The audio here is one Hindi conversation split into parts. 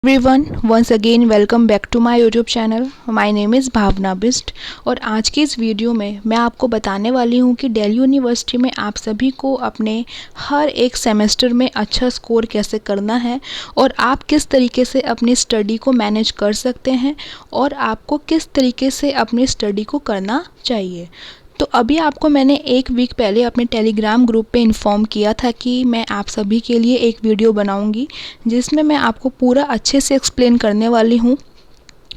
Everyone once again welcome back to my YouTube channel. My name is Bhavna Bisht और आज की इस वीडियो में मैं आपको बताने वाली हूँ कि दिल्ली यूनिवर्सिटी में आप सभी को अपने हर एक सेमेस्टर में अच्छा स्कोर कैसे करना है और आप किस तरीके से अपनी स्टडी को मैनेज कर सकते हैं और आपको किस तरीके से अपनी स्टडी को करना चाहिए। तो अभी आपको मैंने एक वीक पहले अपने टेलीग्राम ग्रुप पे इन्फॉर्म किया था कि मैं आप सभी के लिए एक वीडियो बनाऊंगी जिसमें मैं आपको पूरा अच्छे से एक्सप्लेन करने वाली हूँ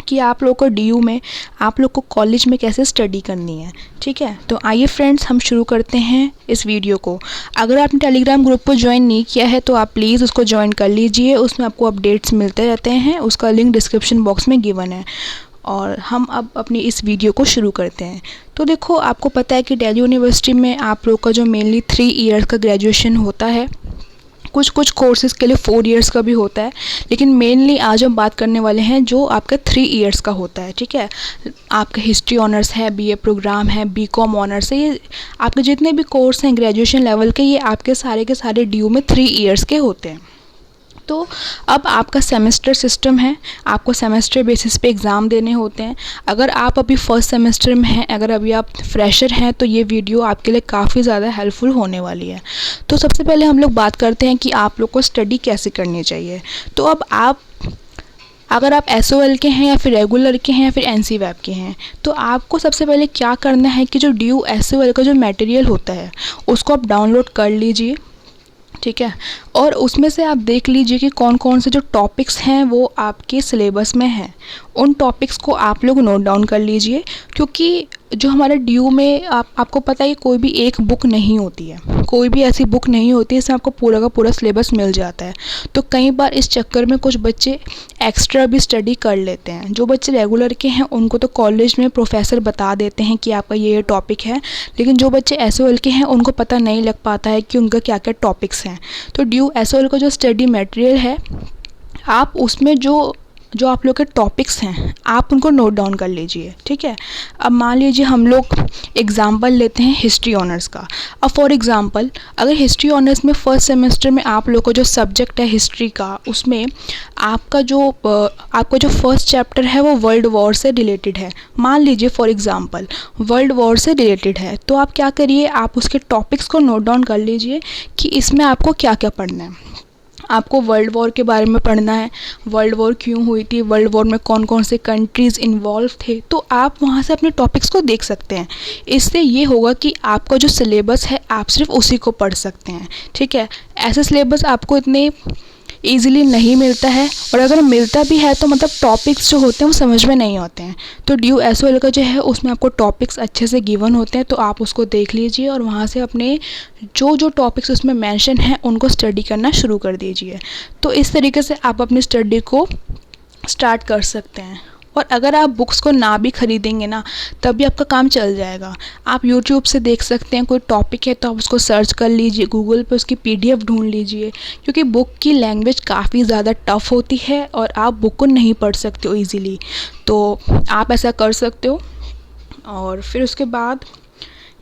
कि आप लोग को डीयू में आप लोग को कॉलेज में कैसे स्टडी करनी है। ठीक है, तो आइए फ्रेंड्स हम शुरू करते हैं इस वीडियो को। अगर आपने टेलीग्राम ग्रुप को ज्वाइन नहीं किया है तो आप प्लीज़ उसको ज्वाइन कर लीजिए, उसमें आपको अपडेट्स मिलते रहते हैं। उसका लिंक डिस्क्रिप्शन बॉक्स में गिवन है। और हम अब अपनी इस वीडियो को शुरू करते हैं। तो देखो, आपको पता है कि दिल्ली यूनिवर्सिटी में आप लोग का जो मेनली 3 इयर्स का ग्रेजुएशन होता है, कुछ कोर्सेज के लिए 4 इयर्स का भी होता है, लेकिन मेनली आज हम बात करने वाले हैं जो आपका 3 इयर्स का होता है। ठीक है, आपका हिस्ट्री ऑनर्स है, बीए प्रोग्राम है, बीकॉम ऑनर्स है, ये आपके जितने भी कोर्स हैं ग्रेजुएशन लेवल के, ये आपके सारे के सारे डीयू में 3 इयर्स के होते हैं। तो अब आपका सेमेस्टर सिस्टम है, आपको सेमेस्टर बेसिस पे एग्ज़ाम देने होते हैं। अगर आप अभी फर्स्ट सेमेस्टर में हैं, अगर अभी आप फ्रेशर हैं, तो ये वीडियो आपके लिए काफ़ी ज़्यादा हेल्पफुल होने वाली है। तो सबसे पहले हम लोग बात करते हैं कि आप लोग को स्टडी कैसे करनी चाहिए। तो अब अगर आप SOL के हैं या फिर रेगुलर के हैं या फिर NCVAP के हैं, तो आपको सबसे पहले क्या करना है कि जो डीयू SOL का जो मटेरियल होता है उसको आप डाउनलोड कर लीजिए। ठीक है, और उसमें से आप देख लीजिए कि कौन कौन से जो टॉपिक्स हैं वो आपके सिलेबस में हैं। उन टॉपिक्स को आप लोग नोट डाउन कर लीजिए, क्योंकि जो हमारे डीयू में आपको पता है कोई भी एक बुक नहीं होती है, कोई भी ऐसी बुक नहीं होती है जिसमें आपको पूरा का पूरा सिलेबस मिल जाता है। तो कई बार इस चक्कर में कुछ बच्चे एक्स्ट्रा भी स्टडी कर लेते हैं। जो बच्चे रेगुलर के हैं उनको तो कॉलेज में प्रोफेसर बता देते हैं कि आपका ये टॉपिक है, लेकिन जो बच्चे SOL के हैं उनको पता नहीं लग पाता है कि उनका क्या क्या टॉपिक्स हैं। तो डीयू SOL का जो स्टडी मटेरियल है, आप उसमें जो आप लोग के टॉपिक्स हैं आप उनको नोट डाउन कर लीजिए। ठीक है, अब मान लीजिए हम लोग एग्ज़ाम्पल लेते हैं हिस्ट्री ऑनर्स का। अब फॉर एग्ज़ाम्पल अगर हिस्ट्री ऑनर्स में फ़र्स्ट सेमेस्टर में आप लोग का जो सब्जेक्ट है हिस्ट्री का, उसमें आपका जो फर्स्ट चैप्टर है वो वर्ल्ड वॉर से रिलेटेड है। मान लीजिए फॉर एग्ज़ाम्पल वर्ल्ड वॉर से रिलेटेड है, तो आप क्या करिए, आप उसके टॉपिक्स को नोट डाउन कर लीजिए कि इसमें आपको क्या क्या पढ़ना है। आपको वर्ल्ड वॉर के बारे में पढ़ना है, वर्ल्ड वॉर क्यों हुई थी, वर्ल्ड वॉर में कौन कौन से कंट्रीज़ इन्वॉल्व थे, तो आप वहाँ से अपने टॉपिक्स को देख सकते हैं। इससे ये होगा कि आपका जो सिलेबस है आप सिर्फ उसी को पढ़ सकते हैं। ठीक है, ऐसे सिलेबस आपको इतने ईज़िली नहीं मिलता है, और अगर मिलता भी है तो मतलब टॉपिक्स जो होते हैं वो समझ में नहीं आते हैं। तो डीयू SOL का जो है उसमें आपको टॉपिक्स अच्छे से गिवन होते हैं, तो आप उसको देख लीजिए और वहाँ से अपने जो टॉपिक्स उसमें मेंशन हैं उनको स्टडी करना शुरू कर दीजिए। तो इस तरीके से आप अपनी स्टडी को स्टार्ट कर सकते हैं। और अगर आप बुक्स को ना भी ख़रीदेंगे ना, तब भी आपका काम चल जाएगा। आप यूट्यूब से देख सकते हैं, कोई टॉपिक है तो आप उसको सर्च कर लीजिए, गूगल पे उसकी PDF ढूंढ लीजिए, क्योंकि बुक की लैंग्वेज काफ़ी ज़्यादा टफ़ होती है और आप बुक को नहीं पढ़ सकते हो ईज़िली। तो आप ऐसा कर सकते हो। और फिर उसके बाद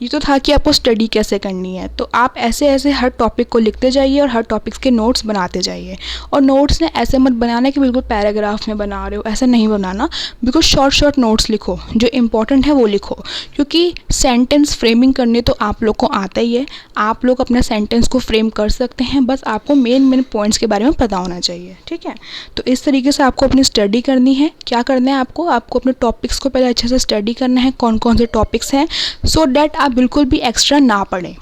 ये तो था कि आपको स्टडी कैसे करनी है, तो आप ऐसे ऐसे हर टॉपिक को लिखते जाइए और हर टॉपिक्स के नोट्स बनाते जाइए। और नोट्स ने ऐसे मत बनाना कि बिल्कुल पैराग्राफ में बना रहे हो, ऐसा नहीं बनाना। बिल्कुल शॉर्ट नोट्स लिखो, जो इम्पोर्टेंट है वो लिखो, क्योंकि सेंटेंस फ्रेमिंग करनी तो आप लोग को आता ही है। आप लोग अपना सेंटेंस को फ्रेम कर सकते हैं, बस आपको मेन पॉइंट्स के बारे में पता होना चाहिए। ठीक है, तो इस तरीके से आपको अपनी स्टडी करनी है। क्या करना है आपको अपने टॉपिक्स को पहले अच्छे से स्टडी करना है, कौन कौन से टॉपिक्स हैं, सो डैट आप बिल्कुल भी एक्स्ट्रा ना पढ़ें।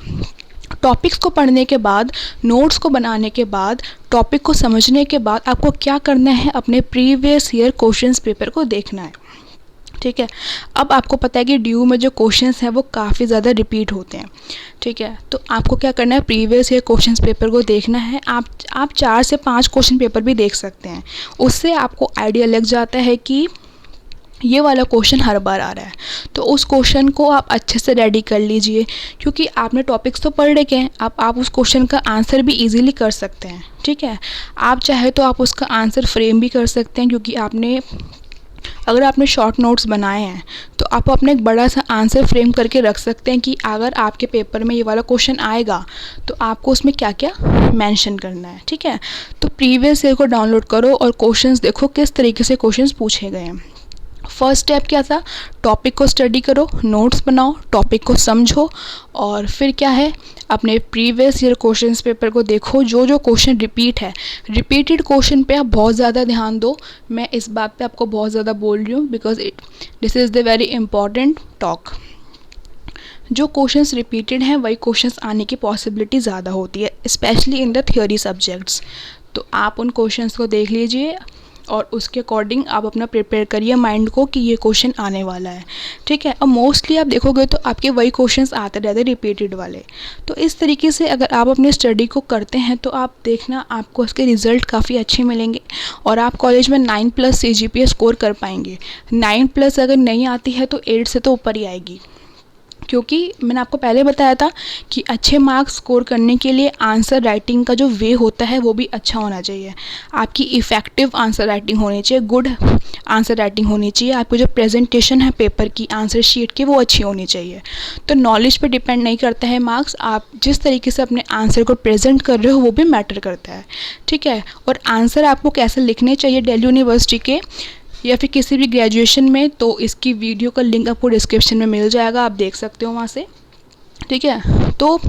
टॉपिक्स को पढ़ने के बाद, नोट्स को बनाने के बाद, टॉपिक को समझने के बाद आपको क्या करना है, अपने प्रीवियस ईयर क्वेश्चंस पेपर को देखना है। ठीक है, अब आपको पता है कि डीयू में जो क्वेश्चंस हैं वो काफ़ी ज़्यादा रिपीट होते हैं। ठीक है, तो आपको क्या करना है, प्रीवियस ईयर क्वेश्चंस पेपर को देखना है। आप 4 से 5 क्वेश्चन पेपर भी देख सकते हैं। उससे आपको आइडिया लग जाता है कि ये वाला क्वेश्चन हर बार आ रहा है, तो उस क्वेश्चन को आप अच्छे से रेडी कर लीजिए, क्योंकि आपने टॉपिक्स तो पढ़ रखे हैं। आप उस क्वेश्चन का आंसर भी इजीली कर सकते हैं। ठीक है, आप चाहे तो आप उसका आंसर फ्रेम भी कर सकते हैं, क्योंकि अगर आपने शॉर्ट नोट्स बनाए हैं तो आप अपना एक बड़ा सा आंसर फ्रेम करके रख सकते हैं कि अगर आपके पेपर में ये वाला क्वेश्चन आएगा तो आपको उसमें क्या क्या मेंशन करना है। ठीक है, तो प्रीवियस ईयर को डाउनलोड करो और क्वेश्चंस देखो किस तरीके से क्वेश्चंस पूछे गए हैं। फर्स्ट स्टेप क्या था, टॉपिक को स्टडी करो, नोट्स बनाओ, टॉपिक को समझो, और फिर क्या है, अपने प्रीवियस ईयर क्वेश्चंस पेपर को देखो, जो जो क्वेश्चन रिपीट है, रिपीटेड क्वेश्चन पे आप बहुत ज़्यादा ध्यान दो। मैं इस बात पे आपको बहुत ज़्यादा बोल रही हूँ because this is the very important talk. जो क्वेश्चंस रिपीटेड हैं वही क्वेश्चंस आने की पॉसिबिलिटी ज़्यादा होती है, specially in the theory subjects. तो आप उन क्वेश्चंस को देख लीजिए और उसके अकॉर्डिंग आप अपना प्रिपेयर करिए माइंड को कि ये क्वेश्चन आने वाला है। ठीक है, और मोस्टली आप देखोगे तो आपके वही क्वेश्चंस आते रहते हैं रिपीटेड वाले। तो इस तरीके से अगर आप अपनी स्टडी को करते हैं तो आप देखना आपको उसके रिज़ल्ट काफ़ी अच्छे मिलेंगे और आप कॉलेज में 9+ CGPA स्कोर कर पाएंगे। 9+ अगर नहीं आती है तो 8 से तो ऊपर ही आएगी, क्योंकि मैंने आपको पहले बताया था कि अच्छे मार्क्स स्कोर करने के लिए आंसर राइटिंग का जो वे होता है वो भी अच्छा होना चाहिए। आपकी इफ़ेक्टिव आंसर राइटिंग होनी चाहिए, गुड आंसर राइटिंग होनी चाहिए। आपकी जो प्रेजेंटेशन है पेपर की, आंसर शीट की, वो अच्छी होनी चाहिए। तो नॉलेज पे डिपेंड नहीं करता है मार्क्स, आप जिस तरीके से अपने आंसर को प्रेजेंट कर रहे हो वो भी मैटर करता है। ठीक है, और आंसर आपको कैसे लिखने चाहिए दिल्ली यूनिवर्सिटी के या फिर किसी भी ग्रेजुएशन में, तो इसकी वीडियो का लिंक आपको डिस्क्रिप्शन में मिल जाएगा, आप देख सकते हो वहाँ से। ठीक है, तो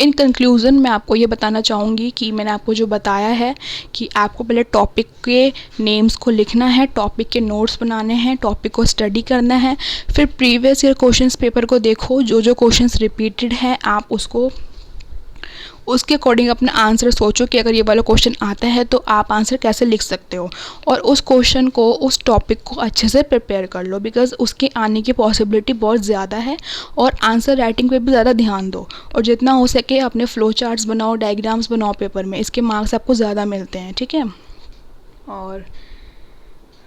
इन कंक्लूज़न मैं आपको ये बताना चाहूँगी कि मैंने आपको जो बताया है कि आपको पहले टॉपिक के नेम्स को लिखना है, टॉपिक के नोट्स बनाने हैं, टॉपिक को स्टडी करना है, फिर प्रीवियस ईयर क्वेश्चंस पेपर को देखो, जो जो क्वेश्चंस रिपीटेड हैं आप उसके अकॉर्डिंग अपना आंसर सोचो कि अगर ये वाला क्वेश्चन आता है तो आप आंसर कैसे लिख सकते हो, और उस क्वेश्चन को, उस टॉपिक को अच्छे से प्रिपेयर कर लो बिकॉज़ उसके आने की पॉसिबिलिटी बहुत ज़्यादा है। और आंसर राइटिंग पे भी ज़्यादा ध्यान दो और जितना हो सके अपने फ्लो चार्ट्स बनाओ, डायग्राम्स बनाओ पेपर में, इसके मार्क्स आपको ज़्यादा मिलते हैं। ठीक है, और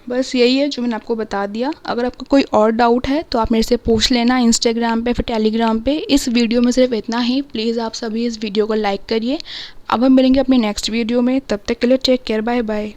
बस यही है जो मैंने आपको बता दिया। अगर आपको कोई और डाउट है तो आप मेरे से पूछ लेना इंस्टाग्राम पे, फिर टेलीग्राम पे। इस वीडियो में सिर्फ इतना ही। प्लीज़ आप सभी इस वीडियो को लाइक करिए। अब हम मिलेंगे अपनी नेक्स्ट वीडियो में, तब तक के लिए टेक केयर, बाय बाय।